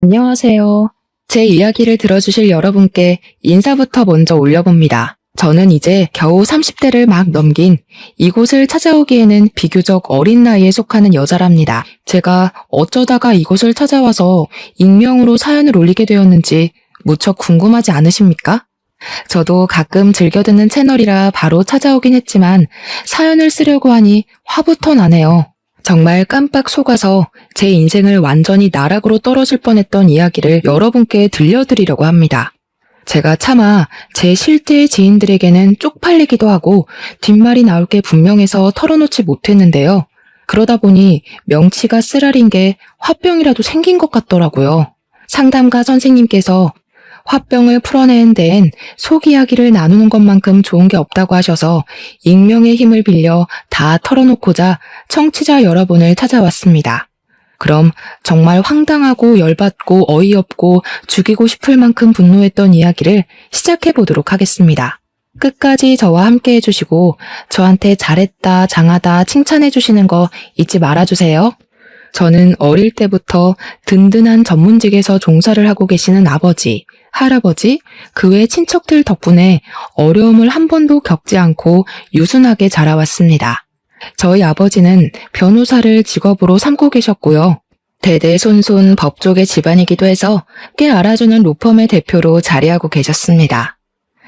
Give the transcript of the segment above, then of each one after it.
안녕하세요. 제 이야기를 들어주실 여러분께 인사부터 먼저 올려봅니다. 저는 이제 겨우 30대를 막 넘긴 이곳을 찾아오기에는 비교적 어린 나이에 속하는 여자랍니다. 제가 어쩌다가 이곳을 찾아와서 익명으로 사연을 올리게 되었는지 무척 궁금하지 않으십니까? 저도 가끔 즐겨 듣는 채널이라 바로 찾아오긴 했지만 사연을 쓰려고 하니 화부터 나네요. 정말 깜빡 속아서 제 인생을 완전히 나락으로 떨어질 뻔했던 이야기를 여러분께 들려드리려고 합니다. 제가 차마 제 실제 지인들에게는 쪽팔리기도 하고 뒷말이 나올 게 분명해서 털어놓지 못했는데요. 그러다 보니 명치가 쓰라린 게 화병이라도 생긴 것 같더라고요. 상담가 선생님께서 화병을 풀어내는 데엔 속 이야기를 나누는 것만큼 좋은 게 없다고 하셔서 익명의 힘을 빌려 다 털어놓고자 청취자 여러분을 찾아왔습니다. 그럼 정말 황당하고 열받고 어이없고 죽이고 싶을 만큼 분노했던 이야기를 시작해 보도록 하겠습니다. 끝까지 저와 함께 해주시고 저한테 잘했다, 장하다 칭찬해 주시는 거 잊지 말아주세요. 저는 어릴 때부터 든든한 전문직에서 종사를 하고 계시는 아버지, 할아버지, 그 외 친척들 덕분에 어려움을 한 번도 겪지 않고 유순하게 자라왔습니다. 저희 아버지는 변호사를 직업으로 삼고 계셨고요. 대대손손 법조계 집안이기도 해서 꽤 알아주는 로펌의 대표로 자리하고 계셨습니다.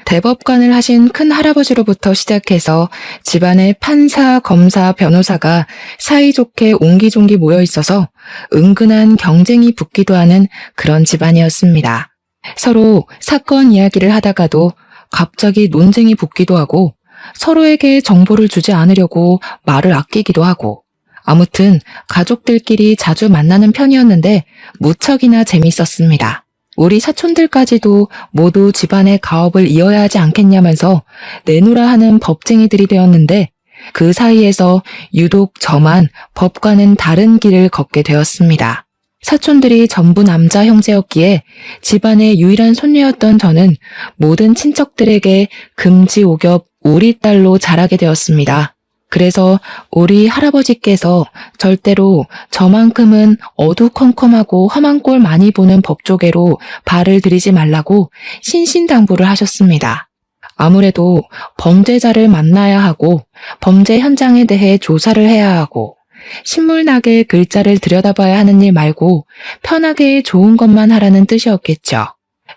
대법관을 하신 큰 할아버지로부터 시작해서 집안에 판사, 검사, 변호사가 사이좋게 옹기종기 모여 있어서 은근한 경쟁이 붙기도 하는 그런 집안이었습니다. 서로 사건 이야기를 하다가도 갑자기 논쟁이 붙기도 하고 서로에게 정보를 주지 않으려고 말을 아끼기도 하고 아무튼 가족들끼리 자주 만나는 편이었는데 무척이나 재밌었습니다. 우리 사촌들까지도 모두 집안의 가업을 이어야 하지 않겠냐면서 내놓으라 하는 법쟁이들이 되었는데 그 사이에서 유독 저만 법과는 다른 길을 걷게 되었습니다. 사촌들이 전부 남자 형제였기에 집안의 유일한 손녀였던 저는 모든 친척들에게 금지오겹 우리 딸로 자라게 되었습니다. 그래서 우리 할아버지께서 절대로 저만큼은 어두컴컴하고 험한 꼴 많이 보는 법조계로 발을 들이지 말라고 신신당부를 하셨습니다. 아무래도 범죄자를 만나야 하고 범죄 현장에 대해 조사를 해야 하고 신물나게 글자를 들여다봐야 하는 일 말고 편하게 좋은 것만 하라는 뜻이었겠죠.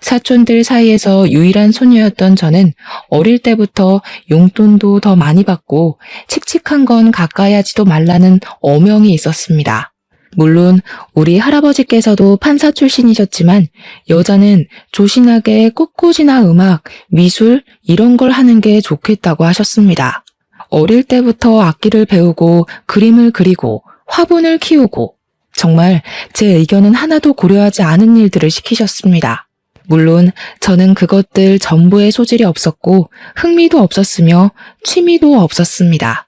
사촌들 사이에서 유일한 소녀였던 저는 어릴 때부터 용돈도 더 많이 받고 칙칙한 건 가까이 하지도 말라는 어명이 있었습니다. 물론 우리 할아버지께서도 판사 출신이셨지만 여자는 조신하게 꽃꽂이나 음악, 미술 이런 걸 하는 게 좋겠다고 하셨습니다. 어릴 때부터 악기를 배우고 그림을 그리고 화분을 키우고 정말 제 의견은 하나도 고려하지 않은 일들을 시키셨습니다. 물론 저는 그것들 전부에 소질이 없었고 흥미도 없었으며 취미도 없었습니다.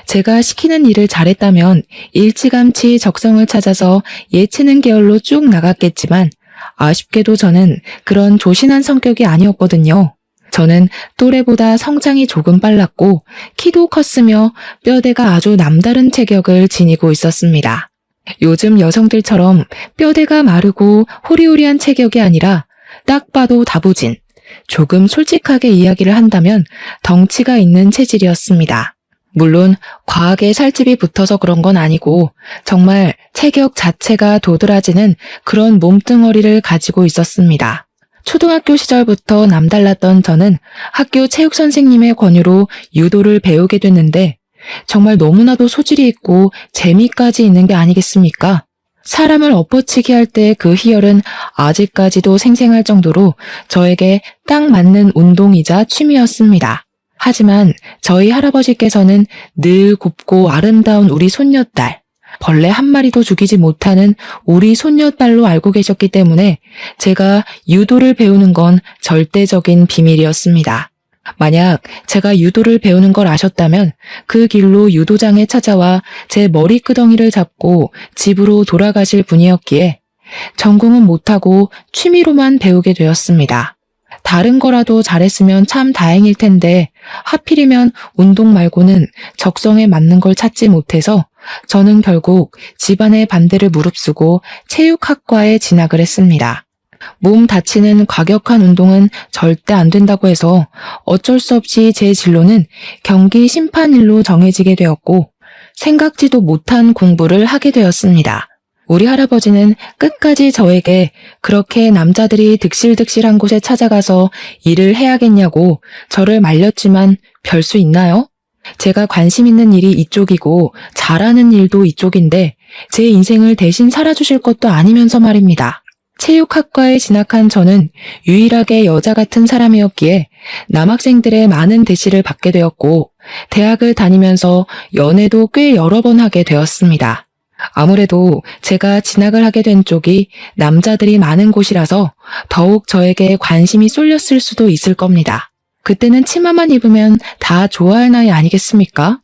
제가 시키는 일을 잘했다면 일찌감치 적성을 찾아서 예체능 계열로 쭉 나갔겠지만 아쉽게도 저는 그런 조신한 성격이 아니었거든요. 저는 또래보다 성장이 조금 빨랐고 키도 컸으며 뼈대가 아주 남다른 체격을 지니고 있었습니다. 요즘 여성들처럼 뼈대가 마르고 호리호리한 체격이 아니라 딱 봐도 다부진, 조금 솔직하게 이야기를 한다면 덩치가 있는 체질이었습니다. 물론 과하게 살집이 붙어서 그런 건 아니고 정말 체격 자체가 도드라지는 그런 몸뚱어리를 가지고 있었습니다. 초등학교 시절부터 남달랐던 저는 학교 체육 선생님의 권유로 유도를 배우게 됐는데 정말 너무나도 소질이 있고 재미까지 있는 게 아니겠습니까? 사람을 엎어치기 할 때 그 희열은 아직까지도 생생할 정도로 저에게 딱 맞는 운동이자 취미였습니다. 하지만 저희 할아버지께서는 늘 곱고 아름다운 우리 손녀딸, 벌레 한 마리도 죽이지 못하는 우리 손녀딸로 알고 계셨기 때문에 제가 유도를 배우는 건 절대적인 비밀이었습니다. 만약 제가 유도를 배우는 걸 아셨다면 그 길로 유도장에 찾아와 제 머리끄덩이를 잡고 집으로 돌아가실 분이었기에 전공은 못하고 취미로만 배우게 되었습니다. 다른 거라도 잘했으면 참 다행일 텐데 하필이면 운동 말고는 적성에 맞는 걸 찾지 못해서 저는 결국 집안의 반대를 무릅쓰고 체육학과에 진학을 했습니다. 몸 다치는 과격한 운동은 절대 안 된다고 해서 어쩔 수 없이 제 진로는 경기 심판일로 정해지게 되었고 생각지도 못한 공부를 하게 되었습니다. 우리 할아버지는 끝까지 저에게 그렇게 남자들이 득실득실한 곳에 찾아가서 일을 해야겠냐고 저를 말렸지만 별 수 있나요? 제가 관심 있는 일이 이쪽이고 잘하는 일도 이쪽인데 제 인생을 대신 살아주실 것도 아니면서 말입니다. 체육학과에 진학한 저는 유일하게 여자 같은 사람이었기에 남학생들의 많은 대시를 받게 되었고 대학을 다니면서 연애도 꽤 여러 번 하게 되었습니다. 아무래도 제가 진학을 하게 된 쪽이 남자들이 많은 곳이라서 더욱 저에게 관심이 쏠렸을 수도 있을 겁니다. 그때는 치마만 입으면 다 좋아할 나이 아니겠습니까?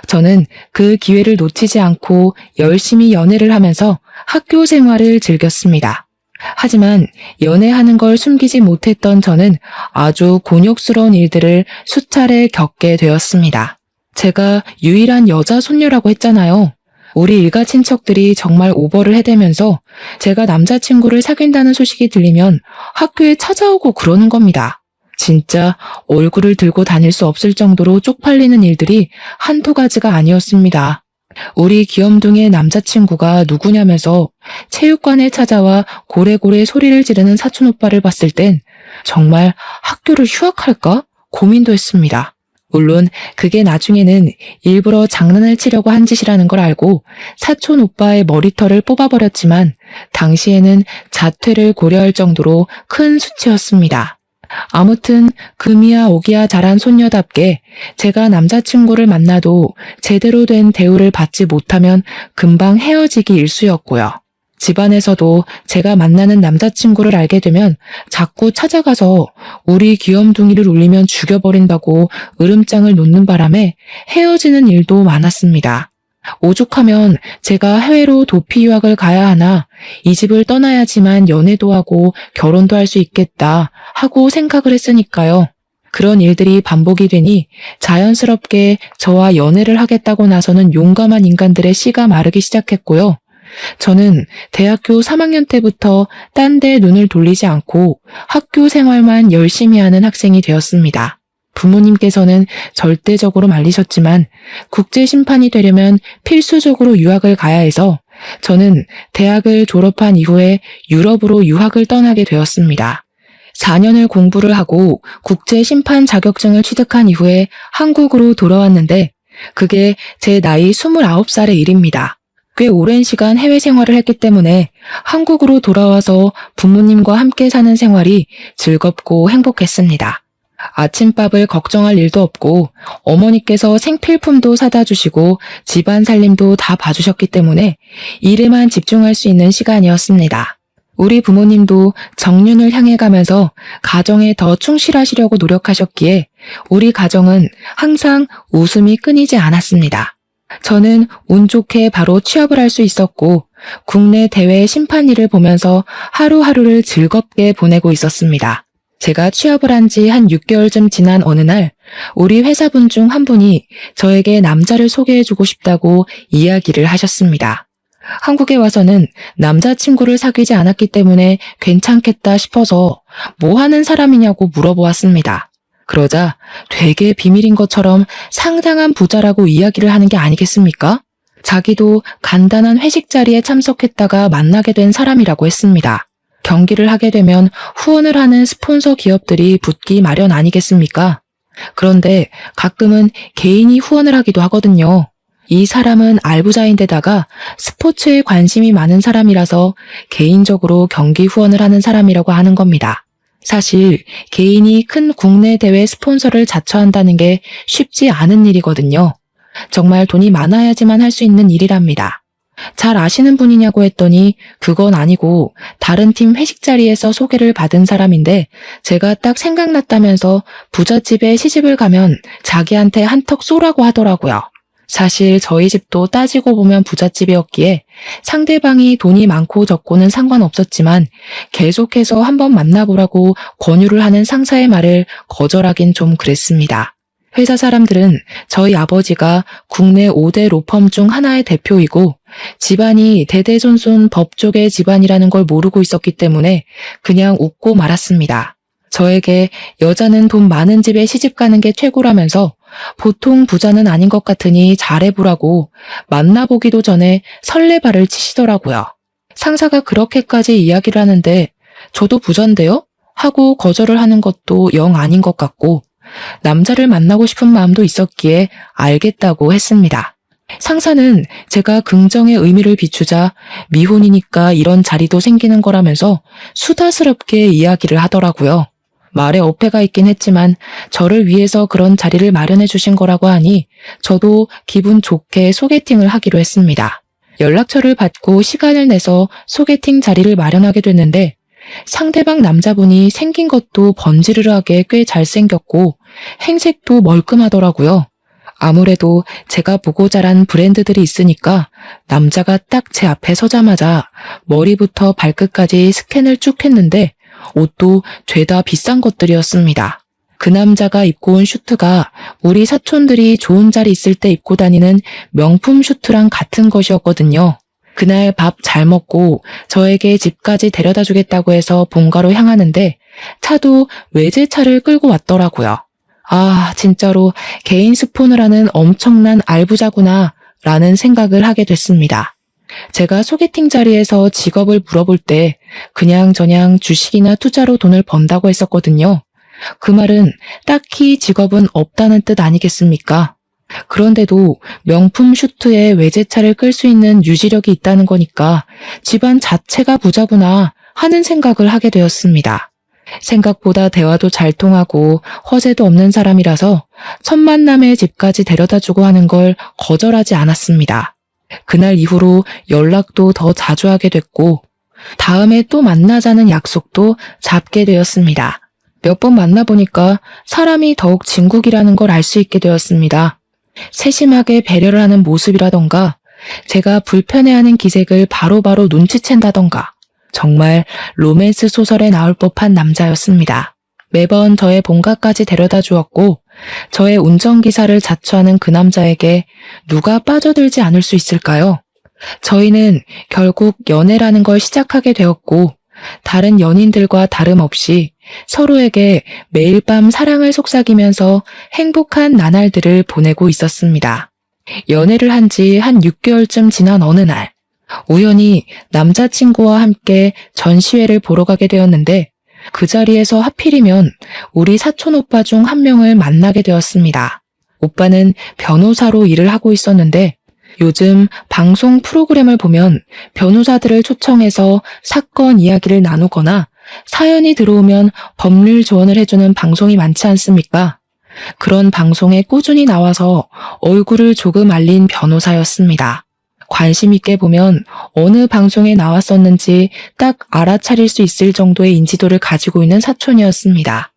저는 그 기회를 놓치지 않고 열심히 연애를 하면서 학교 생활을 즐겼습니다. 하지만 연애하는 걸 숨기지 못했던 저는 아주 곤욕스러운 일들을 수차례 겪게 되었습니다. 제가 유일한 여자 손녀라고 했잖아요. 우리 일가 친척들이 정말 오버를 해대면서 제가 남자친구를 사귄다는 소식이 들리면 학교에 찾아오고 그러는 겁니다. 진짜 얼굴을 들고 다닐 수 없을 정도로 쪽팔리는 일들이 한두 가지가 아니었습니다. 우리 귀염둥이의 남자친구가 누구냐면서 체육관에 찾아와 고래고래 소리를 지르는 사촌 오빠를 봤을 땐 정말 학교를 휴학할까 고민도 했습니다. 물론 그게 나중에는 일부러 장난을 치려고 한 짓이라는 걸 알고 사촌 오빠의 머리털을 뽑아버렸지만 당시에는 자퇴를 고려할 정도로 큰 수치였습니다. 아무튼 금이야 오기야 잘한 손녀답게 제가 남자친구를 만나도 제대로 된 대우를 받지 못하면 금방 헤어지기 일쑤였고요. 집안에서도 제가 만나는 남자친구를 알게 되면 자꾸 찾아가서 우리 귀염둥이를 울리면 죽여버린다고 으름장을 놓는 바람에 헤어지는 일도 많았습니다. 오죽하면 제가 해외로 도피 유학을 가야 하나 이 집을 떠나야지만 연애도 하고 결혼도 할 수 있겠다 하고 생각을 했으니까요. 그런 일들이 반복이 되니 자연스럽게 저와 연애를 하겠다고 나서는 용감한 인간들의 씨가 마르기 시작했고요. 저는 대학교 3학년 때부터 딴 데 눈을 돌리지 않고 학교 생활만 열심히 하는 학생이 되었습니다. 부모님께서는 절대적으로 말리셨지만 국제 심판이 되려면 필수적으로 유학을 가야 해서 저는 대학을 졸업한 이후에 유럽으로 유학을 떠나게 되었습니다. 4년을 공부를 하고 국제 심판 자격증을 취득한 이후에 한국으로 돌아왔는데 그게 제 나이 29살의 일입니다. 꽤 오랜 시간 해외 생활을 했기 때문에 한국으로 돌아와서 부모님과 함께 사는 생활이 즐겁고 행복했습니다. 아침밥을 걱정할 일도 없고 어머니께서 생필품도 사다 주시고 집안 살림도 다 봐주셨기 때문에 일에만 집중할 수 있는 시간이었습니다. 우리 부모님도 정년을 향해 가면서 가정에 더 충실하시려고 노력하셨기에 우리 가정은 항상 웃음이 끊이지 않았습니다. 저는 운 좋게 바로 취업을 할 수 있었고 국내 대회 심판 일을 보면서 하루하루를 즐겁게 보내고 있었습니다. 제가 취업을 한 지 한 6개월쯤 지난 어느 날 우리 회사분 중 한 분이 저에게 남자를 소개해주고 싶다고 이야기를 하셨습니다. 한국에 와서는 남자친구를 사귀지 않았기 때문에 괜찮겠다 싶어서 뭐 하는 사람이냐고 물어보았습니다. 그러자 되게 비밀인 것처럼 상당한 부자라고 이야기를 하는 게 아니겠습니까? 자기도 간단한 회식 자리에 참석했다가 만나게 된 사람이라고 했습니다. 경기를 하게 되면 후원을 하는 스폰서 기업들이 붙기 마련 아니겠습니까? 그런데 가끔은 개인이 후원을 하기도 하거든요. 이 사람은 알부자인데다가 스포츠에 관심이 많은 사람이라서 개인적으로 경기 후원을 하는 사람이라고 하는 겁니다. 사실 개인이 큰 국내 대회 스폰서를 자처한다는 게 쉽지 않은 일이거든요. 정말 돈이 많아야지만 할 수 있는 일이랍니다. 잘 아시는 분이냐고 했더니 그건 아니고 다른 팀 회식 자리에서 소개를 받은 사람인데 제가 딱 생각났다면서 부잣집에 시집을 가면 자기한테 한턱 쏘라고 하더라고요. 사실 저희 집도 따지고 보면 부잣집이었기에 상대방이 돈이 많고 적고는 상관없었지만 계속해서 한번 만나보라고 권유를 하는 상사의 말을 거절하긴 좀 그랬습니다. 회사 사람들은 저희 아버지가 국내 5대 로펌 중 하나의 대표이고 집안이 대대손손 법조계 집안이라는 걸 모르고 있었기 때문에 그냥 웃고 말았습니다. 저에게 여자는 돈 많은 집에 시집 가는 게 최고라면서 보통 부자는 아닌 것 같으니 잘해보라고 만나보기도 전에 설레발을 치시더라고요. 상사가 그렇게까지 이야기를 하는데 저도 부자인데요? 하고 거절을 하는 것도 영 아닌 것 같고 남자를 만나고 싶은 마음도 있었기에 알겠다고 했습니다. 상사는 제가 긍정의 의미를 비추자 미혼이니까 이런 자리도 생기는 거라면서 수다스럽게 이야기를 하더라고요. 말에 어폐가 있긴 했지만 저를 위해서 그런 자리를 마련해 주신 거라고 하니 저도 기분 좋게 소개팅을 하기로 했습니다. 연락처를 받고 시간을 내서 소개팅 자리를 마련하게 됐는데 상대방 남자분이 생긴 것도 번지르르하게 꽤 잘생겼고 행색도 멀끔하더라고요. 아무래도 제가 보고 자란 브랜드들이 있으니까 남자가 딱 제 앞에 서자마자 머리부터 발끝까지 스캔을 쭉 했는데 옷도 죄다 비싼 것들이었습니다. 그 남자가 입고 온 슈트가 우리 사촌들이 좋은 자리 있을 때 입고 다니는 명품 슈트랑 같은 것이었거든요. 그날 밥 잘 먹고 저에게 집까지 데려다 주겠다고 해서 본가로 향하는데 차도 외제차를 끌고 왔더라고요. 아, 진짜로 개인 스폰을 하는 엄청난 알부자구나 라는 생각을 하게 됐습니다. 제가 소개팅 자리에서 직업을 물어볼 때 그냥저냥 주식이나 투자로 돈을 번다고 했었거든요. 그 말은 딱히 직업은 없다는 뜻 아니겠습니까? 그런데도 명품 슈트에 외제차를 끌 수 있는 유지력이 있다는 거니까 집안 자체가 부자구나 하는 생각을 하게 되었습니다. 생각보다 대화도 잘 통하고 허세도 없는 사람이라서 첫 만남에 집까지 데려다주고 하는 걸 거절하지 않았습니다. 그날 이후로 연락도 더 자주 하게 됐고 다음에 또 만나자는 약속도 잡게 되었습니다. 몇 번 만나보니까 사람이 더욱 진국이라는 걸 알 수 있게 되었습니다. 세심하게 배려를 하는 모습이라던가 제가 불편해하는 기색을 바로바로 눈치챈다던가 정말 로맨스 소설에 나올 법한 남자였습니다. 매번 저의 본가까지 데려다 주었고 저의 운전기사를 자처하는 그 남자에게 누가 빠져들지 않을 수 있을까요? 저희는 결국 연애라는 걸 시작하게 되었고 다른 연인들과 다름없이 서로에게 매일 밤 사랑을 속삭이면서 행복한 나날들을 보내고 있었습니다. 연애를 한 지 한 6개월쯤 지난 어느 날 우연히 남자친구와 함께 전시회를 보러 가게 되었는데 그 자리에서 하필이면 우리 사촌 오빠 중 한 명을 만나게 되었습니다. 오빠는 변호사로 일을 하고 있었는데 요즘 방송 프로그램을 보면 변호사들을 초청해서 사건 이야기를 나누거나 사연이 들어오면 법률 조언을 해주는 방송이 많지 않습니까? 그런 방송에 꾸준히 나와서 얼굴을 조금 알린 변호사였습니다. 관심 있게 보면 어느 방송에 나왔었는지 딱 알아차릴 수 있을 정도의 인지도를 가지고 있는 사촌이었습니다.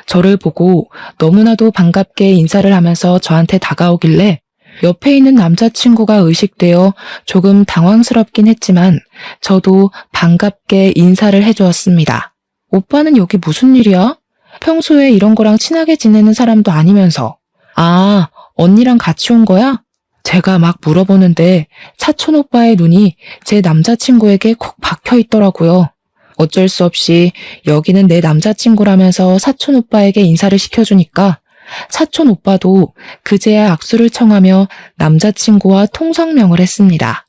저를 보고 너무나도 반갑게 인사를 하면서 저한테 다가오길래 옆에 있는 남자친구가 의식되어 조금 당황스럽긴 했지만 저도 반갑게 인사를 해주었습니다. 오빠는 여기 무슨 일이야? 평소에 이런 거랑 친하게 지내는 사람도 아니면서. 아, 언니랑 같이 온 거야? 제가 막 물어보는데 사촌 오빠의 눈이 제 남자친구에게 콕 박혀 있더라고요. 어쩔 수 없이 여기는 내 남자친구라면서 사촌 오빠에게 인사를 시켜주니까 사촌 오빠도 그제야 악수를 청하며 남자친구와 통성명을 했습니다.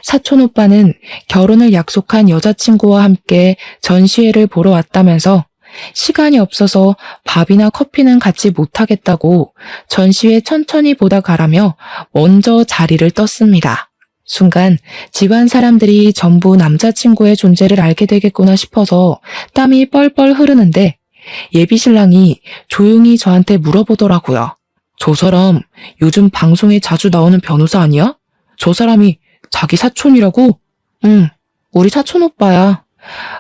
사촌 오빠는 결혼을 약속한 여자친구와 함께 전시회를 보러 왔다면서 시간이 없어서 밥이나 커피는 같이 못하겠다고 전시회 천천히 보다 가라며 먼저 자리를 떴습니다. 순간 집안 사람들이 전부 남자친구의 존재를 알게 되겠구나 싶어서 땀이 뻘뻘 흐르는데 예비신랑이 조용히 저한테 물어보더라고요. 저 사람 요즘 방송에 자주 나오는 변호사 아니야? 저 사람이 자기 사촌이라고? 응, 우리 사촌 오빠야.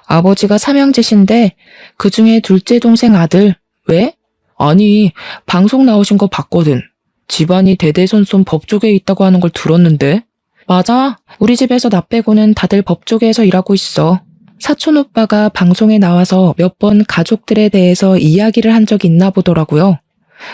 아버지가 삼형제신데 그중에 둘째 동생 아들. 왜? 아니, 방송 나오신 거 봤거든. 집안이 대대손손 법조계에 있다고 하는 걸 들었는데. 맞아. 우리 집에서 나 빼고는 다들 법조계에서 일하고 있어. 사촌 오빠가 방송에 나와서 몇 번 가족들에 대해서 이야기를 한 적이 있나 보더라고요.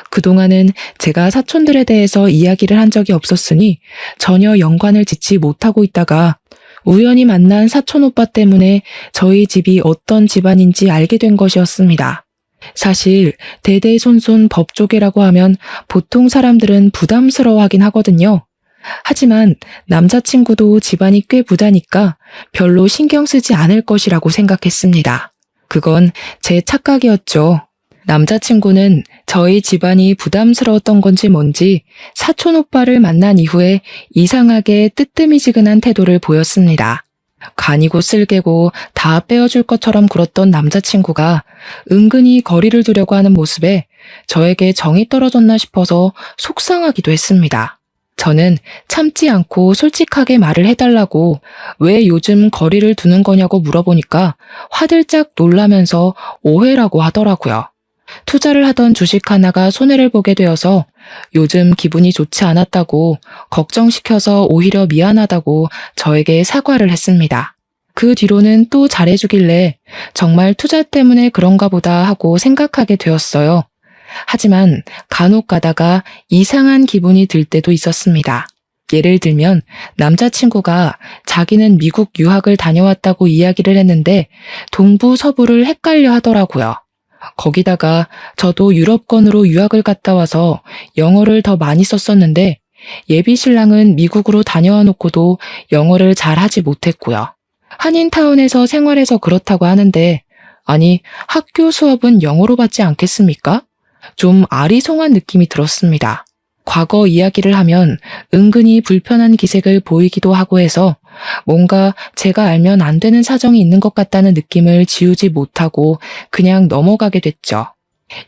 그동안은 제가 사촌들에 대해서 이야기를 한 적이 없었으니 전혀 연관을 짓지 못하고 있다가 우연히 만난 사촌 오빠 때문에 저희 집이 어떤 집안인지 알게 된 것이었습니다. 사실 대대손손 법조계라고 하면 보통 사람들은 부담스러워하긴 하거든요. 하지만 남자친구도 집안이 꽤 부자니까 별로 신경 쓰지 않을 것이라고 생각했습니다. 그건 제 착각이었죠. 남자친구는 저희 집안이 부담스러웠던 건지 뭔지 사촌 오빠를 만난 이후에 이상하게 뜨뜨미지근한 태도를 보였습니다. 간이고 쓸개고 다 빼어줄 것처럼 굴었던 남자친구가 은근히 거리를 두려고 하는 모습에 저에게 정이 떨어졌나 싶어서 속상하기도 했습니다. 저는 참지 않고 솔직하게 말을 해달라고 왜 요즘 거리를 두는 거냐고 물어보니까 화들짝 놀라면서 오해라고 하더라고요. 투자를 하던 주식 하나가 손해를 보게 되어서 요즘 기분이 좋지 않았다고 걱정시켜서 오히려 미안하다고 저에게 사과를 했습니다. 그 뒤로는 또 잘해주길래 정말 투자 때문에 그런가 보다 하고 생각하게 되었어요. 하지만 간혹 가다가 이상한 기분이 들 때도 있었습니다. 예를 들면 남자친구가 자기는 미국 유학을 다녀왔다고 이야기를 했는데 동부 서부를 헷갈려 하더라고요. 거기다가 저도 유럽권으로 유학을 갔다 와서 영어를 더 많이 썼었는데 예비 신랑은 미국으로 다녀와 놓고도 영어를 잘 하지 못했고요. 한인타운에서 생활해서 그렇다고 하는데 아니 학교 수업은 영어로 받지 않겠습니까? 좀 아리송한 느낌이 들었습니다. 과거 이야기를 하면 은근히 불편한 기색을 보이기도 하고 해서 뭔가 제가 알면 안 되는 사정이 있는 것 같다는 느낌을 지우지 못하고 그냥 넘어가게 됐죠.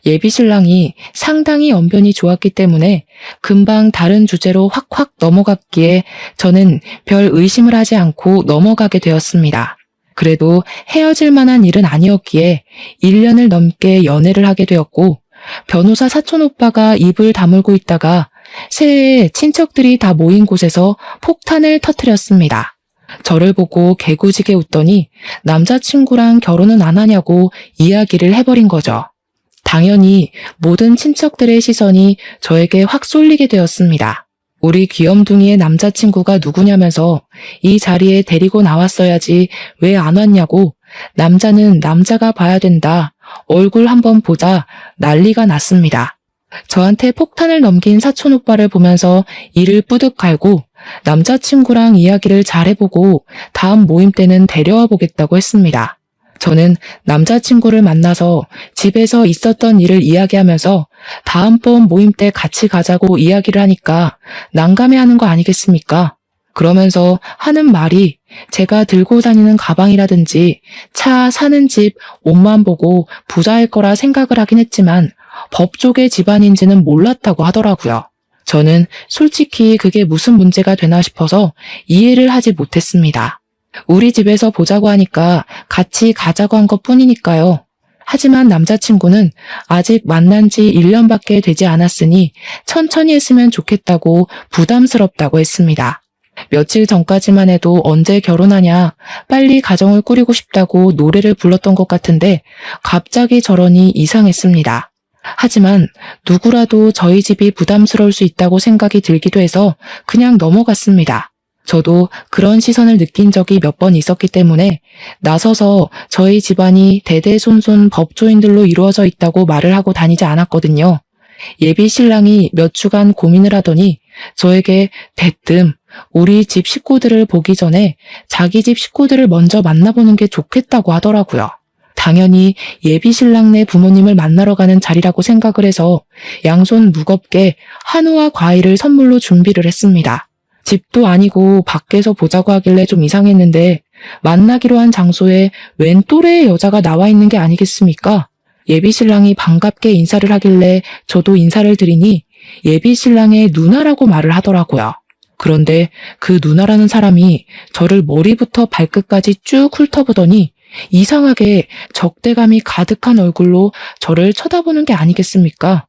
예비 신랑이 상당히 언변이 좋았기 때문에 금방 다른 주제로 확확 넘어갔기에 저는 별 의심을 하지 않고 넘어가게 되었습니다. 그래도 헤어질 만한 일은 아니었기에 1년을 넘게 연애를 하게 되었고 변호사 사촌 오빠가 입을 다물고 있다가 새해에 친척들이 다 모인 곳에서 폭탄을 터뜨렸습니다. 저를 보고 개구지게 웃더니 남자친구랑 결혼은 안 하냐고 이야기를 해버린 거죠. 당연히 모든 친척들의 시선이 저에게 확 쏠리게 되었습니다. 우리 귀염둥이의 남자친구가 누구냐면서 이 자리에 데리고 나왔어야지 왜 안 왔냐고 남자는 남자가 봐야 된다. 얼굴 한번 보자 난리가 났습니다. 저한테 폭탄을 넘긴 사촌 오빠를 보면서 이를 뿌듯 갈고 남자친구랑 이야기를 잘해보고 다음 모임 때는 데려와 보겠다고 했습니다. 저는 남자친구를 만나서 집에서 있었던 일을 이야기하면서 다음번 모임 때 같이 가자고 이야기를 하니까 난감해하는 거 아니겠습니까? 그러면서 하는 말이 제가 들고 다니는 가방이라든지 차, 사는 집, 옷만 보고 부자일 거라 생각을 하긴 했지만 법조계 집안인지는 몰랐다고 하더라고요. 저는 솔직히 그게 무슨 문제가 되나 싶어서 이해를 하지 못했습니다. 우리 집에서 보자고 하니까 같이 가자고 한 것뿐이니까요. 하지만 남자친구는 아직 만난 지 1년밖에 되지 않았으니 천천히 했으면 좋겠다고 부담스럽다고 했습니다. 며칠 전까지만 해도 언제 결혼하냐, 빨리 가정을 꾸리고 싶다고 노래를 불렀던 것 같은데 갑자기 저러니 이상했습니다. 하지만 누구라도 저희 집이 부담스러울 수 있다고 생각이 들기도 해서 그냥 넘어갔습니다. 저도 그런 시선을 느낀 적이 몇 번 있었기 때문에 나서서 저희 집안이 대대손손 법조인들로 이루어져 있다고 말을 하고 다니지 않았거든요. 예비 신랑이 몇 주간 고민을 하더니 저에게 대뜸 우리 집 식구들을 보기 전에 자기 집 식구들을 먼저 만나보는 게 좋겠다고 하더라고요. 당연히 예비 신랑네 부모님을 만나러 가는 자리라고 생각을 해서 양손 무겁게 한우와 과일을 선물로 준비를 했습니다. 집도 아니고 밖에서 보자고 하길래 좀 이상했는데 만나기로 한 장소에 웬 또래의 여자가 나와 있는 게 아니겠습니까? 예비 신랑이 반갑게 인사를 하길래 저도 인사를 드리니 예비 신랑의 누나라고 말을 하더라고요. 그런데 그 누나라는 사람이 저를 머리부터 발끝까지 쭉 훑어보더니 이상하게 적대감이 가득한 얼굴로 저를 쳐다보는 게 아니겠습니까?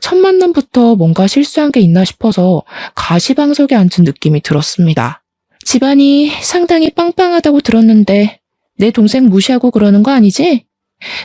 첫 만남부터 뭔가 실수한 게 있나 싶어서 가시방석에 앉은 느낌이 들었습니다. 집안이 상당히 빵빵하다고 들었는데 내 동생 무시하고 그러는 거 아니지?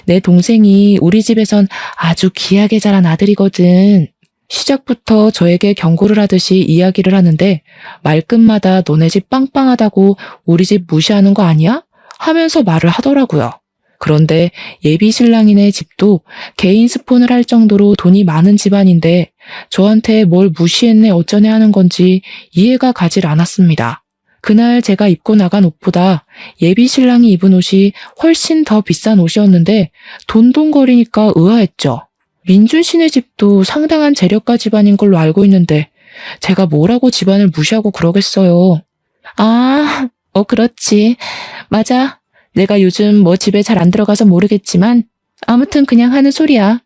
내 동생이 우리 집에선 아주 귀하게 자란 아들이거든. 시작부터 저에게 경고를 하듯이 이야기를 하는데 말끝마다 너네 집 빵빵하다고 우리 집 무시하는 거 아니야? 하면서 말을 하더라고요. 그런데 예비 신랑이네 집도 개인 스폰을 할 정도로 돈이 많은 집안인데 저한테 뭘 무시했네 어쩌네 하는 건지 이해가 가질 않았습니다. 그날 제가 입고 나간 옷보다 예비 신랑이 입은 옷이 훨씬 더 비싼 옷이었는데 돈돈거리니까 의아했죠. 민준 씨네 집도 상당한 재력가 집안인 걸로 알고 있는데 제가 뭐라고 집안을 무시하고 그러겠어요. 아, 그렇지. 맞아. 내가 요즘 뭐 집에 잘 안 들어가서 모르겠지만 아무튼 그냥 하는 소리야.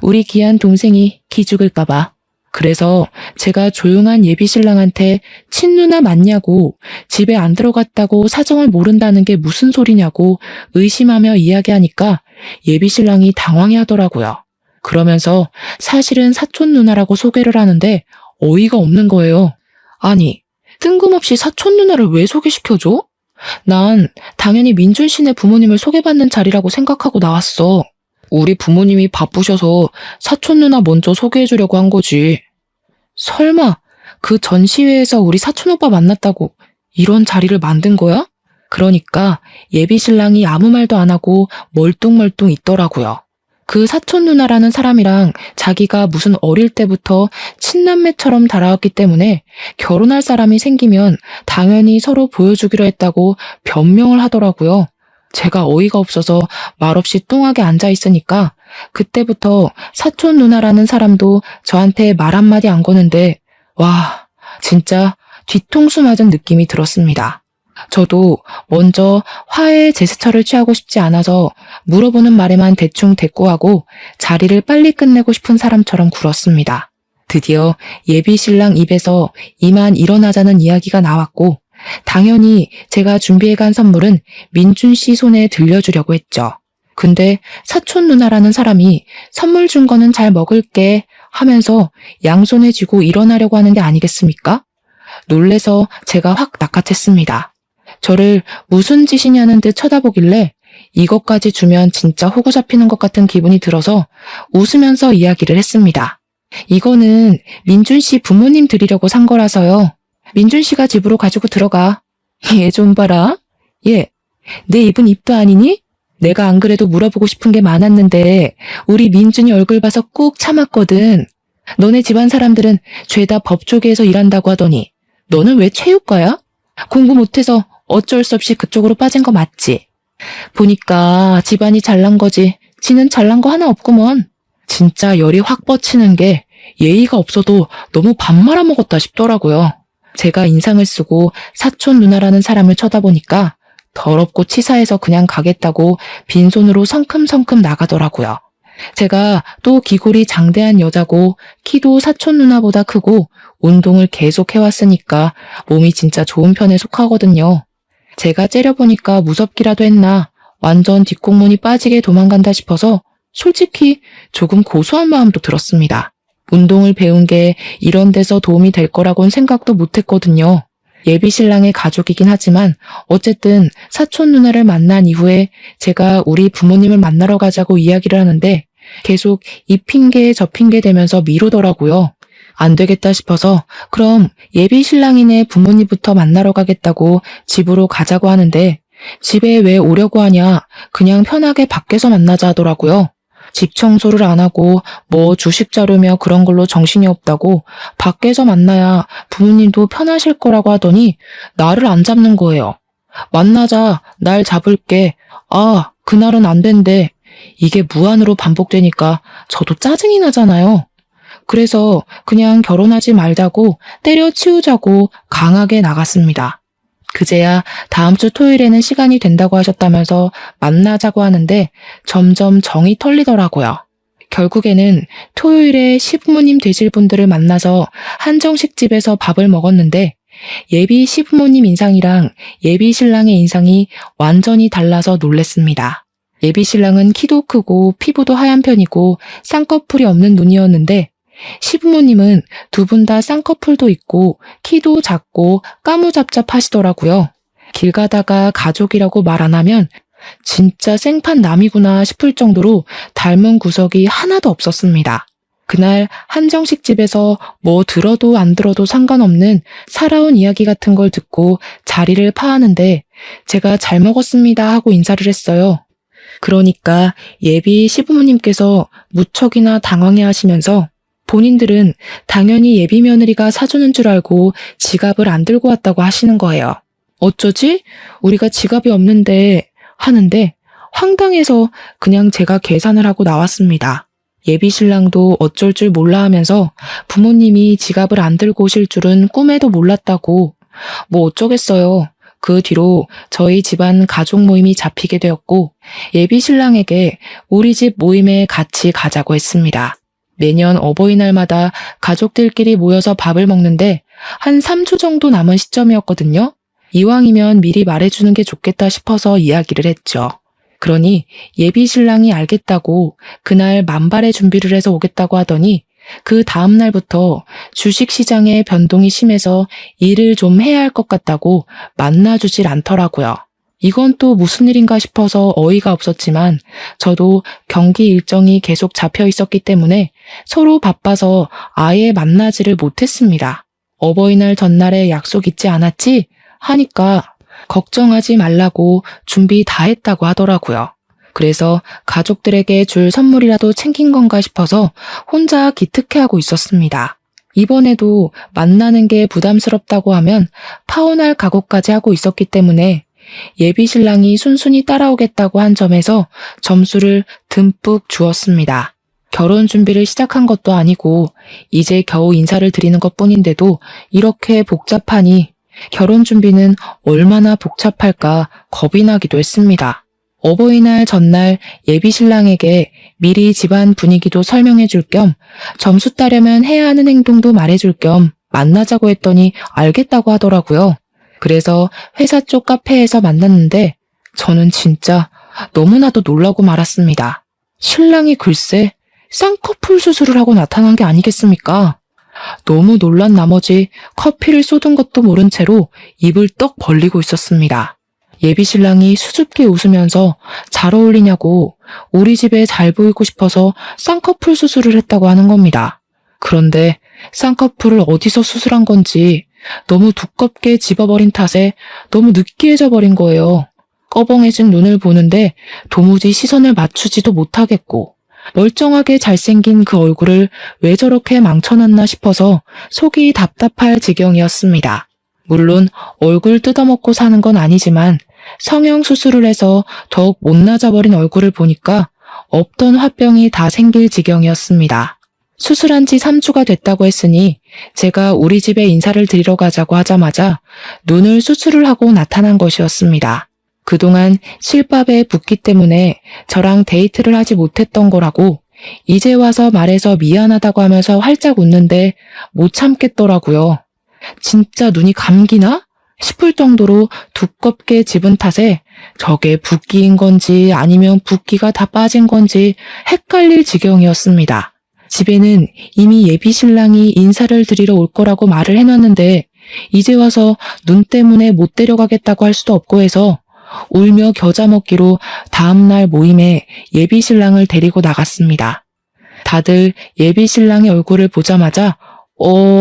우리 귀한 동생이 기죽을까봐. 그래서 제가 조용한 예비 신랑한테 친누나 맞냐고 집에 안 들어갔다고 사정을 모른다는 게 무슨 소리냐고 의심하며 이야기하니까 예비 신랑이 당황해하더라고요. 그러면서 사실은 사촌 누나라고 소개를 하는데 어이가 없는 거예요. 아니, 뜬금없이 사촌 누나를 왜 소개시켜줘? 난 당연히 민준 씨네 부모님을 소개받는 자리라고 생각하고 나왔어. 우리 부모님이 바쁘셔서 사촌 누나 먼저 소개해주려고 한 거지. 설마 그 전시회에서 우리 사촌 오빠 만났다고 이런 자리를 만든 거야? 그러니까 예비 신랑이 아무 말도 안 하고 멀뚱멀뚱 있더라고요. 그 사촌 누나라는 사람이랑 자기가 무슨 어릴 때부터 친남매처럼 달아왔기 때문에 결혼할 사람이 생기면 당연히 서로 보여주기로 했다고 변명을 하더라고요. 제가 어이가 없어서 말없이 뚱하게 앉아 있으니까 그때부터 사촌 누나라는 사람도 저한테 말 한마디 안 거는데 와, 진짜 뒤통수 맞은 느낌이 들었습니다. 저도 먼저 화해의 제스처를 취하고 싶지 않아서 물어보는 말에만 대충 대꾸하고 자리를 빨리 끝내고 싶은 사람처럼 굴었습니다. 드디어 예비 신랑 입에서 이만 일어나자는 이야기가 나왔고 당연히 제가 준비해간 선물은 민준 씨 손에 들려주려고 했죠. 근데 사촌 누나라는 사람이 선물 준 거는 잘 먹을게 하면서 양손에 쥐고 일어나려고 하는 게 아니겠습니까? 놀래서 제가 확 낚아챘습니다. 저를 무슨 짓이냐는 듯 쳐다보길래 이것까지 주면 진짜 호구 잡히는 것 같은 기분이 들어서 웃으면서 이야기를 했습니다. 이거는 민준 씨 부모님 드리려고 산 거라서요. 민준 씨가 집으로 가지고 들어가. 얘 좀 봐라. 얘, 내 입은 입도 아니니? 내가 안 그래도 물어보고 싶은 게 많았는데 우리 민준이 얼굴 봐서 꾹 참았거든. 너네 집안 사람들은 죄다 법조계에서 일한다고 하더니 너는 왜 체육과야? 공부 못해서 어쩔 수 없이 그쪽으로 빠진 거 맞지? 보니까 집안이 잘난 거지 지는 잘난 거 하나 없구먼. 진짜 열이 확 뻗치는 게 예의가 없어도 너무 밥 말아먹었다 싶더라고요. 제가 인상을 쓰고 사촌 누나라는 사람을 쳐다보니까 더럽고 치사해서 그냥 가겠다고 빈손으로 성큼성큼 나가더라고요. 제가 또 기골이 장대한 여자고 키도 사촌 누나보다 크고 운동을 계속 해왔으니까 몸이 진짜 좋은 편에 속하거든요. 제가 째려보니까 무섭기라도 했나 완전 뒷공문이 빠지게 도망간다 싶어서 솔직히 조금 고소한 마음도 들었습니다. 운동을 배운 게 이런 데서 도움이 될 거라고는 생각도 못했거든요. 예비 신랑의 가족이긴 하지만 어쨌든 사촌 누나를 만난 이후에 제가 우리 부모님을 만나러 가자고 이야기를 하는데 계속 이 핑계 저 핑계 대면서 미루더라고요. 안 되겠다 싶어서 그럼 예비 신랑이네 부모님부터 만나러 가겠다고 집으로 가자고 하는데 집에 왜 오려고 하냐 그냥 편하게 밖에서 만나자 하더라고요. 집 청소를 안 하고 뭐 주식 자료며 그런 걸로 정신이 없다고 밖에서 만나야 부모님도 편하실 거라고 하더니 나를 안 잡는 거예요. 만나자, 날 잡을게. 아, 그날은 안 된대. 이게 무한으로 반복되니까 저도 짜증이 나잖아요. 그래서 그냥 결혼하지 말자고 때려치우자고 강하게 나갔습니다. 그제야 다음 주 토요일에는 시간이 된다고 하셨다면서 만나자고 하는데 점점 정이 털리더라고요. 결국에는 토요일에 시부모님 되실 분들을 만나서 한정식 집에서 밥을 먹었는데 예비 시부모님 인상이랑 예비 신랑의 인상이 완전히 달라서 놀랬습니다. 예비 신랑은 키도 크고 피부도 하얀 편이고 쌍꺼풀이 없는 눈이었는데 시부모님은 두 분 다 쌍꺼풀도 있고 키도 작고 까무잡잡하시더라고요. 길 가다가 가족이라고 말 안 하면 진짜 생판 남이구나 싶을 정도로 닮은 구석이 하나도 없었습니다. 그날 한정식 집에서 뭐 들어도 안 들어도 상관없는 살아온 이야기 같은 걸 듣고 자리를 파하는데 제가 잘 먹었습니다 하고 인사를 했어요. 그러니까 예비 시부모님께서 무척이나 당황해 하시면서 본인들은 당연히 예비 며느리가 사주는 줄 알고 지갑을 안 들고 왔다고 하시는 거예요. 어쩌지? 우리가 지갑이 없는데 하는데 황당해서 그냥 제가 계산을 하고 나왔습니다. 예비 신랑도 어쩔 줄 몰라 하면서 부모님이 지갑을 안 들고 오실 줄은 꿈에도 몰랐다고. 뭐 어쩌겠어요. 그 뒤로 저희 집안 가족 모임이 잡히게 되었고 예비 신랑에게 우리 집 모임에 같이 가자고 했습니다. 매년 어버이날마다 가족들끼리 모여서 밥을 먹는데 한 3주 정도 남은 시점이었거든요. 이왕이면 미리 말해주는 게 좋겠다 싶어서 이야기를 했죠. 그러니 예비 신랑이 알겠다고 그날 만발의 준비를 해서 오겠다고 하더니 그 다음 날부터 주식시장에 변동이 심해서 일을 좀 해야 할 것 같다고 만나주질 않더라고요. 이건 또 무슨 일인가 싶어서 어이가 없었지만 저도 경기 일정이 계속 잡혀 있었기 때문에 서로 바빠서 아예 만나지를 못했습니다. 어버이날 전날에 약속 있지 않았지? 하니까 걱정하지 말라고 준비 다 했다고 하더라고요. 그래서 가족들에게 줄 선물이라도 챙긴 건가 싶어서 혼자 기특해하고 있었습니다. 이번에도 만나는 게 부담스럽다고 하면 파혼할 각오까지 하고 있었기 때문에 예비 신랑이 순순히 따라오겠다고 한 점에서 점수를 듬뿍 주었습니다. 결혼 준비를 시작한 것도 아니고 이제 겨우 인사를 드리는 것뿐인데도 이렇게 복잡하니 결혼 준비는 얼마나 복잡할까 겁이 나기도 했습니다. 어버이날 전날 예비 신랑에게 미리 집안 분위기도 설명해 줄 겸 점수 따려면 해야 하는 행동도 말해 줄 겸 만나자고 했더니 알겠다고 하더라고요. 그래서 회사 쪽 카페에서 만났는데 저는 진짜 너무나도 놀라고 말았습니다. 신랑이 글쎄 쌍꺼풀 수술을 하고 나타난 게 아니겠습니까? 너무 놀란 나머지 커피를 쏟은 것도 모른 채로 입을 떡 벌리고 있었습니다. 예비 신랑이 수줍게 웃으면서 잘 어울리냐고 우리 집에 잘 보이고 싶어서 쌍꺼풀 수술을 했다고 하는 겁니다. 그런데 쌍꺼풀을 어디서 수술한 건지 너무 두껍게 집어버린 탓에 너무 느끼해져 버린 거예요. 꺼벙해진 눈을 보는데 도무지 시선을 맞추지도 못하겠고 멀쩡하게 잘생긴 그 얼굴을 왜 저렇게 망쳐놨나 싶어서 속이 답답할 지경이었습니다. 물론 얼굴 뜯어먹고 사는 건 아니지만 성형 수술을 해서 더욱 못나져버린 얼굴을 보니까 없던 화병이 다 생길 지경이었습니다. 수술한 지 3주가 됐다고 했으니 제가 우리 집에 인사를 드리러 가자고 하자마자 눈을 수술을 하고 나타난 것이었습니다. 그동안 실밥에 붓기 때문에 저랑 데이트를 하지 못했던 거라고 이제 와서 말해서 미안하다고 하면서 활짝 웃는데 못 참겠더라고요. 진짜 눈이 감기나? 싶을 정도로 두껍게 집은 탓에 저게 붓기인 건지 아니면 붓기가 다 빠진 건지 헷갈릴 지경이었습니다. 집에는 이미 예비 신랑이 인사를 드리러 올 거라고 말을 해놨는데 이제 와서 눈 때문에 못 데려가겠다고 할 수도 없고 해서 울며 겨자 먹기로 다음날 모임에 예비 신랑을 데리고 나갔습니다. 다들 예비 신랑의 얼굴을 보자마자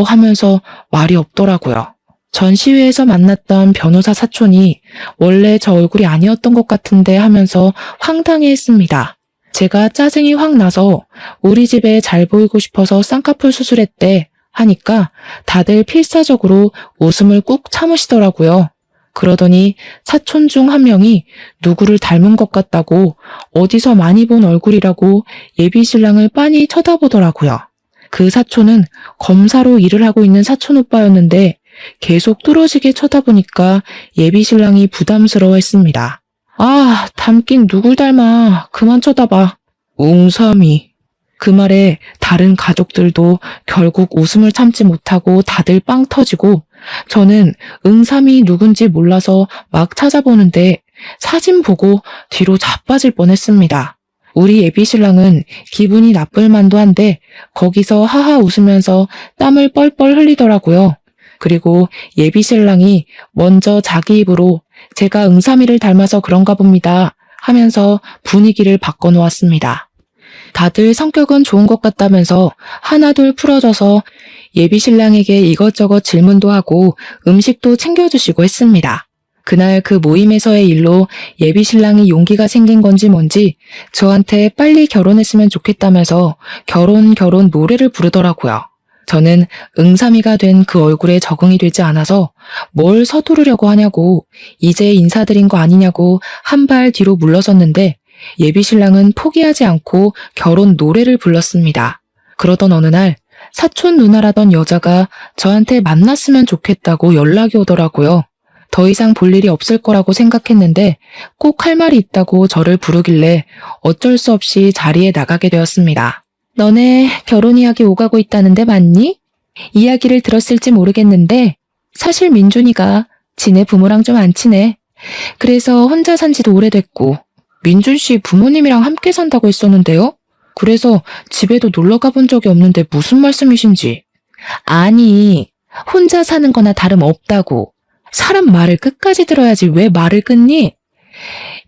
하면서 말이 없더라고요. 전시회에서 만났던 변호사 사촌이 원래 저 얼굴이 아니었던 것 같은데 하면서 황당해했습니다. 제가 짜증이 확 나서 우리 집에 잘 보이고 싶어서 쌍꺼풀 수술했대 하니까 다들 필사적으로 웃음을 꾹 참으시더라고요. 그러더니 사촌 중 한 명이 누구를 닮은 것 같다고 어디서 많이 본 얼굴이라고 예비 신랑을 빤히 쳐다보더라고요. 그 사촌은 검사로 일을 하고 있는 사촌 오빠였는데 계속 뚫어지게 쳐다보니까 예비 신랑이 부담스러워했습니다. 아, 닮긴 누굴 닮아. 그만 쳐다봐. 웅삼이. 그 말에 다른 가족들도 결국 웃음을 참지 못하고 다들 빵 터지고 저는 응삼이 누군지 몰라서 막 찾아보는데 사진 보고 뒤로 자빠질 뻔했습니다. 우리 예비 신랑은 기분이 나쁠 만도 한데 거기서 하하 웃으면서 땀을 뻘뻘 흘리더라고요. 그리고 예비 신랑이 먼저 자기 입으로 제가 응삼이를 닮아서 그런가 봅니다 하면서 분위기를 바꿔놓았습니다. 다들 성격은 좋은 것 같다면서 하나둘 풀어져서 예비신랑에게 이것저것 질문도 하고 음식도 챙겨주시고 했습니다. 그날 그 모임에서의 일로 예비신랑이 용기가 생긴 건지 뭔지 저한테 빨리 결혼했으면 좋겠다면서 결혼 노래를 부르더라고요. 저는 응삼이가 된 그 얼굴에 적응이 되지 않아서 뭘 서두르려고 하냐고 이제 인사드린 거 아니냐고 한 발 뒤로 물러섰는데 예비신랑은 포기하지 않고 결혼 노래를 불렀습니다. 그러던 어느 날 사촌 누나라던 여자가 저한테 만났으면 좋겠다고 연락이 오더라고요. 더 이상 볼 일이 없을 거라고 생각했는데 꼭 할 말이 있다고 저를 부르길래 어쩔 수 없이 자리에 나가게 되었습니다. 너네 결혼 이야기 오가고 있다는데 맞니? 이야기를 들었을지 모르겠는데 사실 민준이가 지네 부모랑 좀 안 친해. 그래서 혼자 산 지도 오래됐고 민준 씨 부모님이랑 함께 산다고 했었는데요. 그래서 집에도 놀러 가본 적이 없는데 무슨 말씀이신지. 아니, 혼자 사는 거나 다름없다고. 사람 말을 끝까지 들어야지 왜 말을 끊니?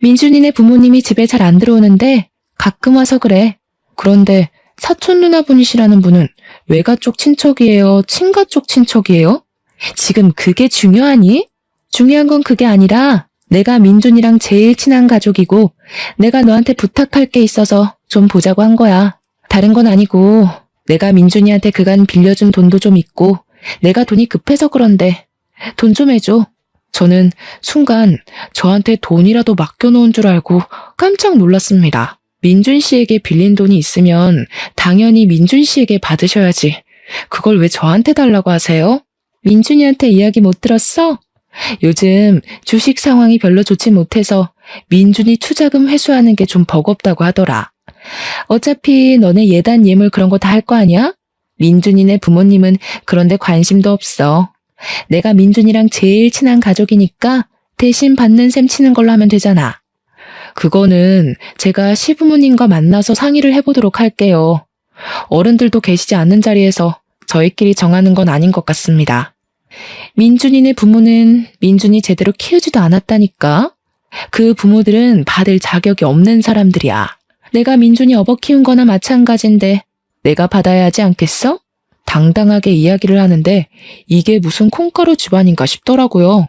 민준이네 부모님이 집에 잘 안 들어오는데 가끔 와서 그래. 그런데 사촌 누나분이시라는 분은 외가 쪽 친척이에요? 친가 쪽 친척이에요? 지금 그게 중요하니? 중요한 건 그게 아니라 내가 민준이랑 제일 친한 가족이고 내가 너한테 부탁할 게 있어서 좀 보자고 한 거야. 다른 건 아니고 내가 민준이한테 그간 빌려준 돈도 좀 있고 내가 돈이 급해서 그런데 돈 좀 해줘. 저는 순간 저한테 돈이라도 맡겨놓은 줄 알고 깜짝 놀랐습니다. 민준 씨에게 빌린 돈이 있으면 당연히 민준 씨에게 받으셔야지. 그걸 왜 저한테 달라고 하세요? 민준이한테 이야기 못 들었어? 요즘 주식 상황이 별로 좋지 못해서 민준이 투자금 회수하는 게 좀 버겁다고 하더라. 어차피 너네 예단 예물 그런 거 다 할 거 아니야? 민준이네 부모님은 그런데 관심도 없어. 내가 민준이랑 제일 친한 가족이니까 대신 받는 셈 치는 걸로 하면 되잖아. 그거는 제가 시부모님과 만나서 상의를 해보도록 할게요. 어른들도 계시지 않는 자리에서 저희끼리 정하는 건 아닌 것 같습니다. 민준이네 부모는 민준이 제대로 키우지도 않았다니까. 그 부모들은 받을 자격이 없는 사람들이야. 내가 민준이 업어 키운 거나 마찬가지인데 내가 받아야 하지 않겠어? 당당하게 이야기를 하는데 이게 무슨 콩가루 집안인가 싶더라고요.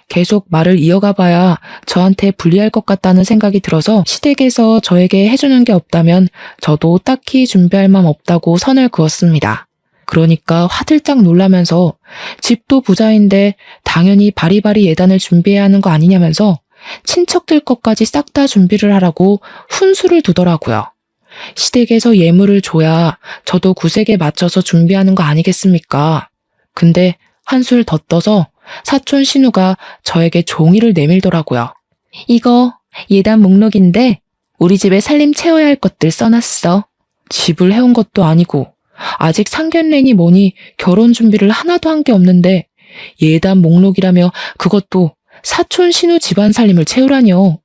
계속 말을 이어가 봐야 저한테 불리할 것 같다는 생각이 들어서 시댁에서 저에게 해주는 게 없다면 저도 딱히 준비할 맘 없다고 선을 그었습니다. 그러니까 화들짝 놀라면서 집도 부자인데 당연히 바리바리 예단을 준비해야 하는 거 아니냐면서 친척들 것까지 싹 다 준비를 하라고 훈수를 두더라고요. 시댁에서 예물을 줘야 저도 구색에 맞춰서 준비하는 거 아니겠습니까? 근데 한술 더 떠서 사촌 신우가 저에게 종이를 내밀더라고요. 이거 예단 목록인데 우리 집에 살림 채워야 할 것들 써놨어. 집을 해온 것도 아니고 아직 상견례니 뭐니 결혼 준비를 하나도 한 게 없는데 예단 목록이라며 그것도 사촌 신우 집안 살림을 채우라뇨.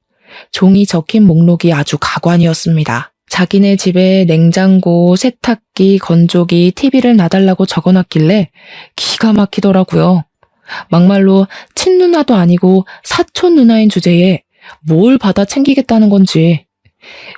종이 적힌 목록이 아주 가관이었습니다. 자기네 집에 냉장고, 세탁기, 건조기, TV를 놔달라고 적어놨길래 기가 막히더라고요. 막말로 친누나도 아니고 사촌 누나인 주제에 뭘 받아 챙기겠다는 건지.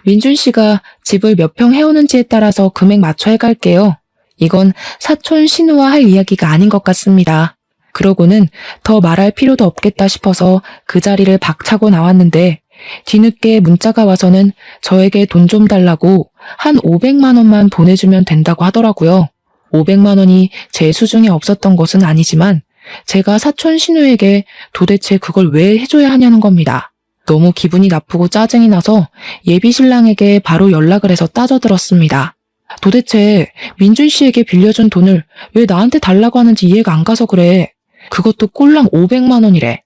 민준 씨가 집을 몇 평 해오는지에 따라서 금액 맞춰 해갈게요. 이건 사촌 신우와 할 이야기가 아닌 것 같습니다. 그러고는 더 말할 필요도 없겠다 싶어서 그 자리를 박차고 나왔는데 뒤늦게 문자가 와서는 저에게 돈 좀 달라고 한 500만 원만 보내주면 된다고 하더라고요. 500만 원이 제 수중에 없었던 것은 아니지만 제가 사촌 신우에게 도대체 그걸 왜 해줘야 하냐는 겁니다. 너무 기분이 나쁘고 짜증이 나서 예비 신랑에게 바로 연락을 해서 따져들었습니다. 도대체 민준 씨에게 빌려준 돈을 왜 나한테 달라고 하는지 이해가 안 가서 그래. 그것도 꼴랑 500만 원이래.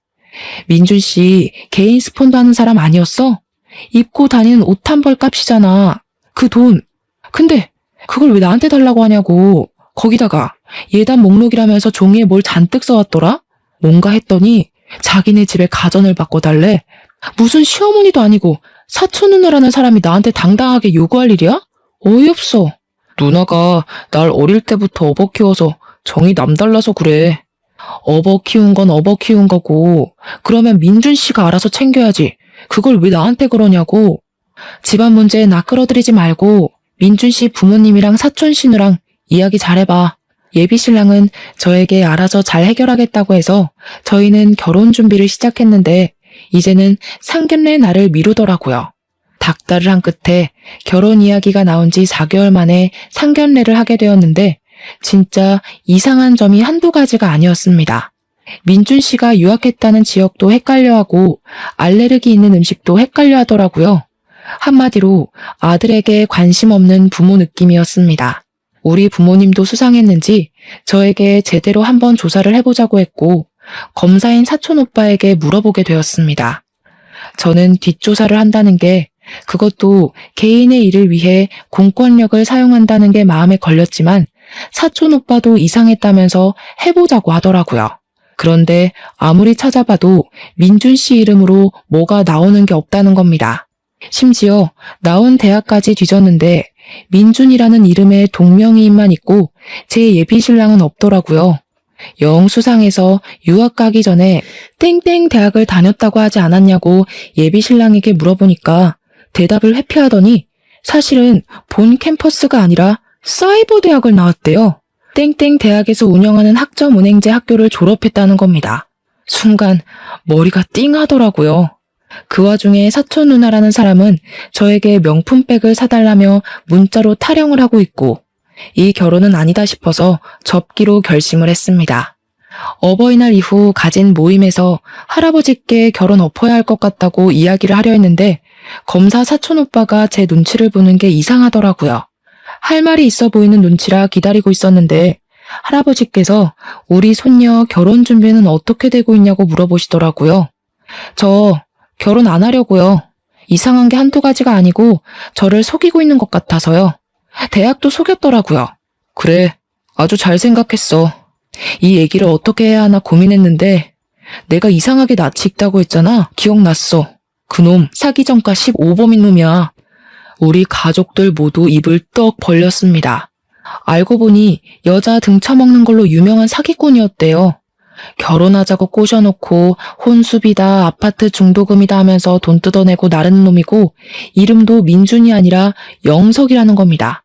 민준 씨 개인 스폰도 하는 사람 아니었어? 입고 다니는 옷 한 벌 값이잖아. 그 돈. 근데 그걸 왜 나한테 달라고 하냐고. 거기다가 예단 목록이라면서 종이에 뭘 잔뜩 써왔더라? 뭔가 했더니 자기네 집에 가전을 바꿔달래. 무슨 시어머니도 아니고 사촌 누나라는 사람이 나한테 당당하게 요구할 일이야? 어이없어. 누나가 날 어릴 때부터 업어 키워서 정이 남달라서 그래. 업어 키운 건 업어 키운 거고 그러면 민준 씨가 알아서 챙겨야지. 그걸 왜 나한테 그러냐고. 집안 문제 나 끌어들이지 말고 민준 씨 부모님이랑 사촌 신우랑 이야기 잘해봐. 예비 신랑은 저에게 알아서 잘 해결하겠다고 해서 저희는 결혼 준비를 시작했는데 이제는 상견례 날을 미루더라고요. 닥달을 한 끝에 결혼 이야기가 나온 지 4개월 만에 상견례를 하게 되었는데 진짜 이상한 점이 한두 가지가 아니었습니다. 민준 씨가 유학했다는 지역도 헷갈려하고 알레르기 있는 음식도 헷갈려 하더라고요. 한마디로 아들에게 관심 없는 부모 느낌이었습니다. 우리 부모님도 수상했는지 저에게 제대로 한번 조사를 해보자고 했고 검사인 사촌 오빠에게 물어보게 되었습니다. 저는 뒷조사를 한다는 게 그것도 개인의 일을 위해 공권력을 사용한다는 게 마음에 걸렸지만 사촌 오빠도 이상했다면서 해보자고 하더라고요. 그런데 아무리 찾아봐도 민준 씨 이름으로 뭐가 나오는 게 없다는 겁니다. 심지어 나온 대학까지 뒤졌는데 민준이라는 이름의 동명이인만 있고 제 예비 신랑은 없더라고요. 영 수상해서 유학 가기 전에 땡땡 대학을 다녔다고 하지 않았냐고 예비 신랑에게 물어보니까 대답을 회피하더니 사실은 본 캠퍼스가 아니라 사이버 대학을 나왔대요. 땡땡 대학에서 운영하는 학점은행제 학교를 졸업했다는 겁니다. 순간 머리가 띵하더라고요. 그 와중에 사촌 누나라는 사람은 저에게 명품백을 사달라며 문자로 타령을 하고 있고 이 결혼은 아니다 싶어서 접기로 결심을 했습니다. 어버이날 이후 가진 모임에서 할아버지께 결혼 엎어야 할 것 같다고 이야기를 하려 했는데 검사 사촌 오빠가 제 눈치를 보는 게 이상하더라고요. 할 말이 있어 보이는 눈치라 기다리고 있었는데 할아버지께서 우리 손녀 결혼 준비는 어떻게 되고 있냐고 물어보시더라고요. 저 결혼 안 하려고요. 이상한 게 한두 가지가 아니고 저를 속이고 있는 것 같아서요. 대학도 속였더라고요. 그래, 아주 잘 생각했어. 이 얘기를 어떻게 해야 하나 고민했는데 내가 이상하게 낯이 익다고 했잖아. 기억났어. 그놈 사기 전과 15범인 놈이야. 우리 가족들 모두 입을 떡 벌렸습니다. 알고 보니 여자 등쳐먹는 걸로 유명한 사기꾼이었대요. 결혼하자고 꼬셔놓고 혼수비다 아파트 중도금이다 하면서 돈 뜯어내고 나르는 놈이고 이름도 민준이 아니라 영석이라는 겁니다.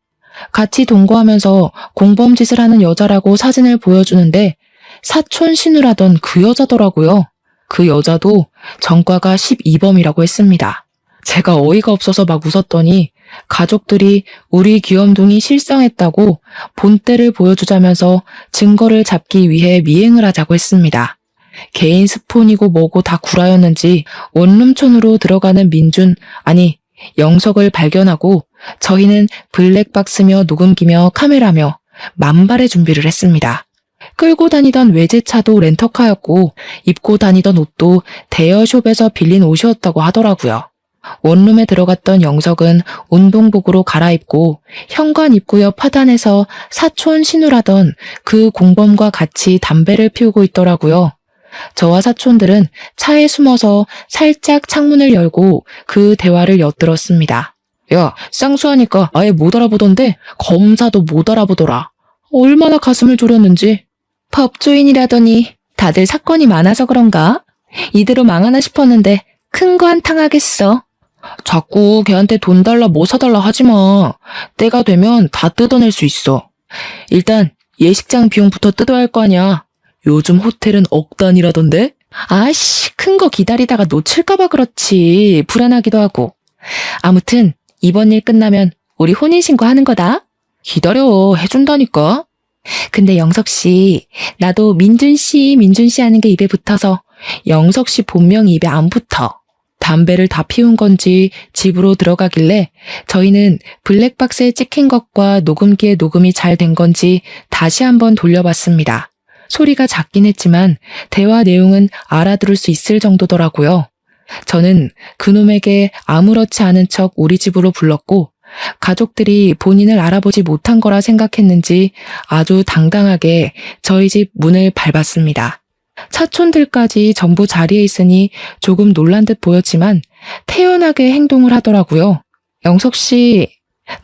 같이 동거하면서 공범짓을 하는 여자라고 사진을 보여주는데 사촌 신우라던 그 여자더라고요. 그 여자도 전과가 12범이라고 했습니다. 제가 어이가 없어서 막 웃었더니 가족들이 우리 귀염둥이 실성했다고 본때를 보여주자면서 증거를 잡기 위해 미행을 하자고 했습니다. 개인 스폰이고 뭐고 다 구라였는지 원룸촌으로 들어가는 민준, 아니 영석을 발견하고 저희는 블랙박스며 녹음기며 카메라며 만발의 준비를 했습니다. 끌고 다니던 외제차도 렌터카였고 입고 다니던 옷도 대여숍에서 빌린 옷이었다고 하더라고요. 원룸에 들어갔던 영석은 운동복으로 갈아입고 현관 입구 옆 화단에서 사촌 신우라던 그 공범과 같이 담배를 피우고 있더라고요. 저와 사촌들은 차에 숨어서 살짝 창문을 열고 그 대화를 엿들었습니다. 야, 쌍수하니까 아예 못 알아보던데 검사도 못 알아보더라. 얼마나 가슴을 졸였는지. 법조인이라더니 다들 사건이 많아서 그런가? 이대로 망하나 싶었는데 큰 거 한탕 하겠어. 자꾸 걔한테 돈 달라 뭐 사달라 하지 마. 때가 되면 다 뜯어낼 수 있어. 일단 예식장 비용부터 뜯어야 할 거 아니야. 요즘 호텔은 억 단위라던데? 아씨, 큰 거 기다리다가 놓칠까봐 그렇지. 불안하기도 하고. 아무튼 이번 일 끝나면 우리 혼인신고 하는 거다. 기다려, 해준다니까. 근데 영석 씨, 나도 민준 씨 하는 게 입에 붙어서 영석 씨 본명이 입에 안 붙어. 담배를 다 피운 건지 집으로 들어가길래 저희는 블랙박스에 찍힌 것과 녹음기에 녹음이 잘 된 건지 다시 한번 돌려봤습니다. 소리가 작긴 했지만 대화 내용은 알아들을 수 있을 정도더라고요. 저는 그놈에게 아무렇지 않은 척 우리 집으로 불렀고 가족들이 본인을 알아보지 못한 거라 생각했는지 아주 당당하게 저희 집 문을 밟았습니다. 사촌들까지 전부 자리에 있으니 조금 놀란 듯 보였지만 태연하게 행동을 하더라고요. 영석 씨,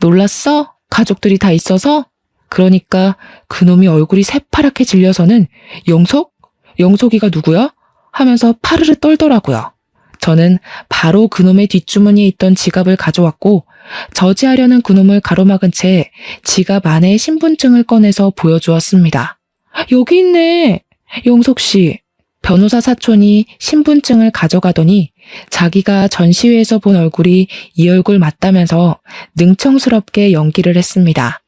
놀랐어? 가족들이 다 있어서? 그러니까 그놈이 얼굴이 새파랗게 질려서는 영석? 영석이가 누구야? 하면서 파르르 떨더라고요. 저는 바로 그놈의 뒷주머니에 있던 지갑을 가져왔고 저지하려는 그놈을 가로막은 채 지갑 안에 신분증을 꺼내서 보여주었습니다. 여기 있네. 영석 씨. 변호사 사촌이 신분증을 가져가더니 자기가 전시회에서 본 얼굴이 이 얼굴 맞다면서 능청스럽게 연기를 했습니다.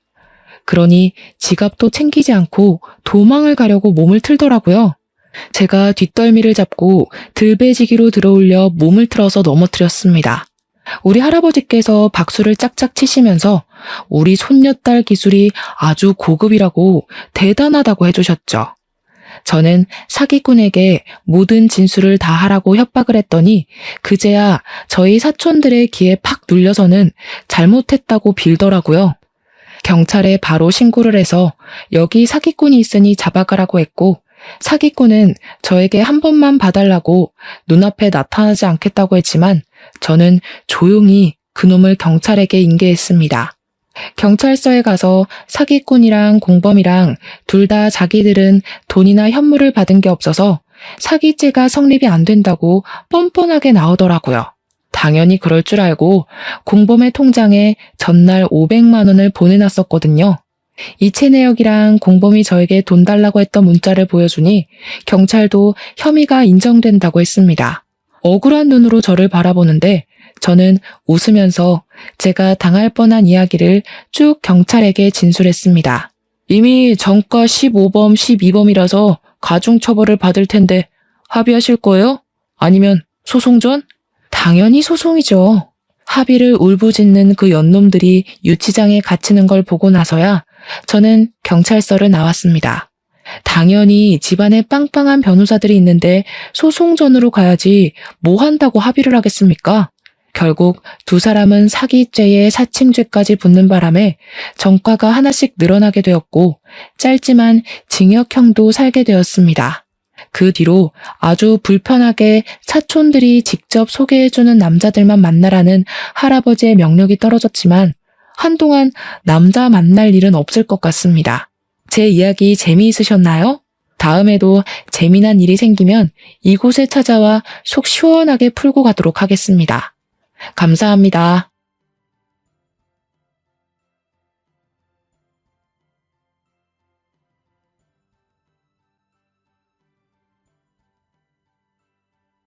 그러니 지갑도 챙기지 않고 도망을 가려고 몸을 틀더라고요. 제가 뒷덜미를 잡고 들배지기로 들어올려 몸을 틀어서 넘어뜨렸습니다. 우리 할아버지께서 박수를 짝짝 치시면서 우리 손녀딸 기술이 아주 고급이라고 대단하다고 해주셨죠. 저는 사기꾼에게 모든 진술을 다 하라고 협박을 했더니 그제야 저희 사촌들의 귀에 팍 눌려서는 잘못했다고 빌더라고요. 경찰에 바로 신고를 해서 여기 사기꾼이 있으니 잡아가라고 했고 사기꾼은 저에게 한 번만 봐달라고 눈앞에 나타나지 않겠다고 했지만 저는 조용히 그놈을 경찰에게 인계했습니다. 경찰서에 가서 사기꾼이랑 공범이랑 둘 다 자기들은 돈이나 현물을 받은 게 없어서 사기죄가 성립이 안 된다고 뻔뻔하게 나오더라고요. 당연히 그럴 줄 알고 공범의 통장에 전날 500만 원을 보내놨었거든요. 이체 내역이랑 공범이 저에게 돈 달라고 했던 문자를 보여주니 경찰도 혐의가 인정된다고 했습니다. 억울한 눈으로 저를 바라보는데 저는 웃으면서 제가 당할 뻔한 이야기를 쭉 경찰에게 진술했습니다. 이미 전과 15범, 12범이라서 가중처벌을 받을 텐데 합의하실 거예요? 아니면 소송 전? 당연히 소송이죠. 합의를 울부짖는 그 연놈들이 유치장에 갇히는 걸 보고 나서야 저는 경찰서를 나왔습니다. 당연히 집안에 빵빵한 변호사들이 있는데 소송전으로 가야지 뭐 한다고 합의를 하겠습니까? 결국 두 사람은 사기죄에 사칭죄까지 붙는 바람에 전과가 하나씩 늘어나게 되었고 짧지만 징역형도 살게 되었습니다. 그 뒤로 아주 불편하게 사촌들이 직접 소개해주는 남자들만 만나라는 할아버지의 명령이 떨어졌지만 한동안 남자 만날 일은 없을 것 같습니다. 제 이야기 재미있으셨나요? 다음에도 재미난 일이 생기면 이곳에 찾아와 속 시원하게 풀고 가도록 하겠습니다. 감사합니다.